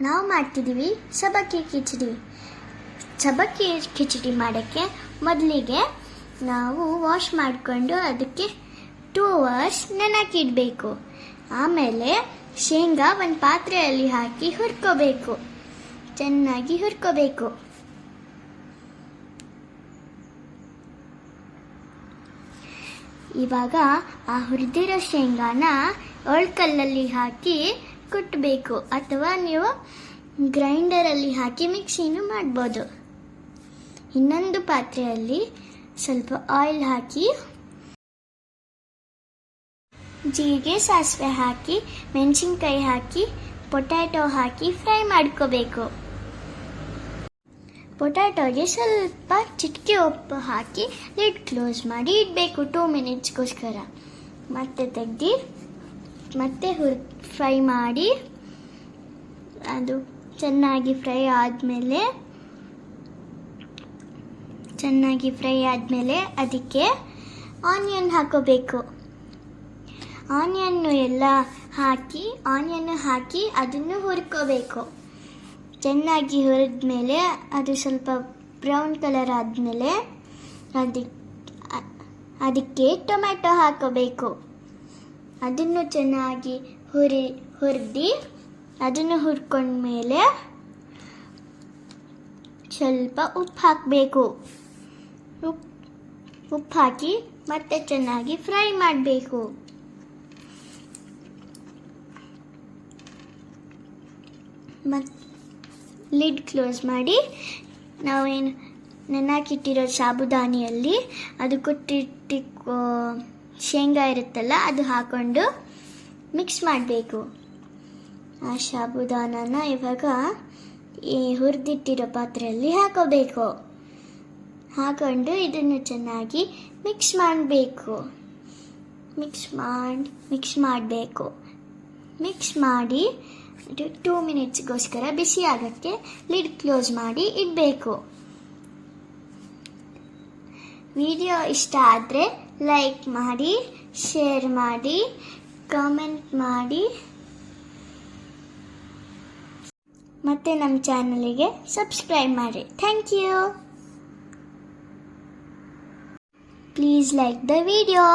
ನಾವು ಮಾಡ್ತಿದ್ದೀವಿ ಸಬ್ಬಕ್ಕಿ ಕಿಚಡಿ. ಸಬ್ಬಕ್ಕಿ ಕಿಚಡಿ ಮಾಡೋಕ್ಕೆ ಮೊದಲಿಗೆ ನಾವು ವಾಶ್ ಮಾಡಿಕೊಂಡು ಅದಕ್ಕೆ 2 hours ನೆನಕಿಡಬೇಕು. ಆಮೇಲೆ ಶೇಂಗಾ ಒಂದು ಪಾತ್ರೆಯಲ್ಲಿ ಹಾಕಿ ಹುರ್ಕೋಬೇಕು, ಚೆನ್ನಾಗಿ ಹುರ್ಕೋಬೇಕು. ಇವಾಗ ಆ ಹುರಿದಿರೋ ಶೇಂಗಾನ ಒಳ್ಕಲ್ಲಲ್ಲಿ ಹಾಕಿ ಕುಟ್ಟಬೇಕು, ಅಥವಾ ನೀವು ಗ್ರೈಂಡರಲ್ಲಿ ಹಾಕಿ ಮಿಕ್ಸಿನೂ ಮಾಡ್ಬೋದು. ಇನ್ನೊಂದು ಪಾತ್ರೆಯಲ್ಲಿ ಸ್ವಲ್ಪ ಆಯಿಲ್ ಹಾಕಿ ಜೀರಿಗೆ ಸಾಸಿವೆ ಹಾಕಿ ಮೆಣಸಿನ್ಕಾಯಿ ಹಾಕಿ ಪೊಟ್ಯಾಟೊ ಹಾಕಿ ಫ್ರೈ ಮಾಡ್ಕೋಬೇಕು. ಪೊಟ್ಯಾಟೊಗೆ ಸ್ವಲ್ಪ ಚಿಟಿಕೆ ಉಪ್ಪು ಹಾಕಿ ಲಿಡ್ ಕ್ಲೋಸ್ ಮಾಡಿ ಇಡಬೇಕು 2 minutesಗೋಸ್ಕರ. ಮತ್ತೆ ತೆಗ್ದು ಮತ್ತೆ ಫ್ರೈ ಮಾಡಿ, ಅದು ಚೆನ್ನಾಗಿ ಫ್ರೈ ಆದಮೇಲೆ ಅದಕ್ಕೆ ಆನಿಯನ್ ಹಾಕೋಬೇಕು. ಆನಿಯನ್ ಹಾಕಿ ಅದನ್ನು ಹುರ್ಕೋಬೇಕು. ಚೆನ್ನಾಗಿ ಹುರಿದ್ಮೇಲೆ ಅದು ಸ್ವಲ್ಪ ಬ್ರೌನ್ ಕಲರ್ ಆದಮೇಲೆ ಅದಕ್ಕೆ ಟೊಮ್ಯಾಟೊ ಹಾಕೋಬೇಕು. ಅದನ್ನು ಚೆನ್ನಾಗಿ ಹುರಿದು ಅದನ್ನು ಹುರ್ಕೊಂಡ್ಮೇಲೆ ಸ್ವಲ್ಪ ಉಪ್ಪು ಹಾಕಬೇಕು. ಉಪ್ಪು ಹಾಕಿ ಮತ್ತೆ ಚೆನ್ನಾಗಿ ಫ್ರೈ ಮಾಡಬೇಕು. ಮತ್ತು ಲಿಡ್ ಕ್ಲೋಸ್ ಮಾಡಿ ನಾವೇನು ನೆನಕಿಟ್ಟಿರೋ ಸಾಬುದಾನಿಯಲ್ಲಿ ಅದು ಕುಟ್ಟಿಟ್ಟು ಶೇಂಗಾ ಇರುತ್ತಲ್ಲ ಅದು ಹಾಕ್ಕೊಂಡು ಮಿಕ್ಸ್ ಮಾಡಬೇಕು. ಆ ಸಾಬುದಾನನ ಇವಾಗ ಈ ಹುರಿದಿಟ್ಟಿರೋ ಪಾತ್ರೆಯಲ್ಲಿ ಹಾಕೋಬೇಕು. ಹಾಕೊಂಡು ಇದನ್ನು ಚೆನ್ನಾಗಿ ಮಿಕ್ಸ್ ಮಾಡಬೇಕು. ಮಿಕ್ಸ್ ಮಾಡಿ 2 minutesಗೋಸ್ಕರ ಬಿಸಿ ಆಗೋಕ್ಕೆ ಲಿಡ್ ಕ್ಲೋಸ್ ಮಾಡಿ ಇಡಬೇಕು. ವಿಡಿಯೋ ಇಷ್ಟ ಆದರೆ ಲೈಕ್ ಮಾಡಿ, ಶೇರ್ ಮಾಡಿ, ಕಾಮೆಂಟ್ ಮಾಡಿ, ಮತ್ತು ನಮ್ಮ ಚಾನಲಿಗೆ ಸಬ್ಸ್ಕ್ರೈಬ್ ಮಾಡಿ. Thank you. Please like the video.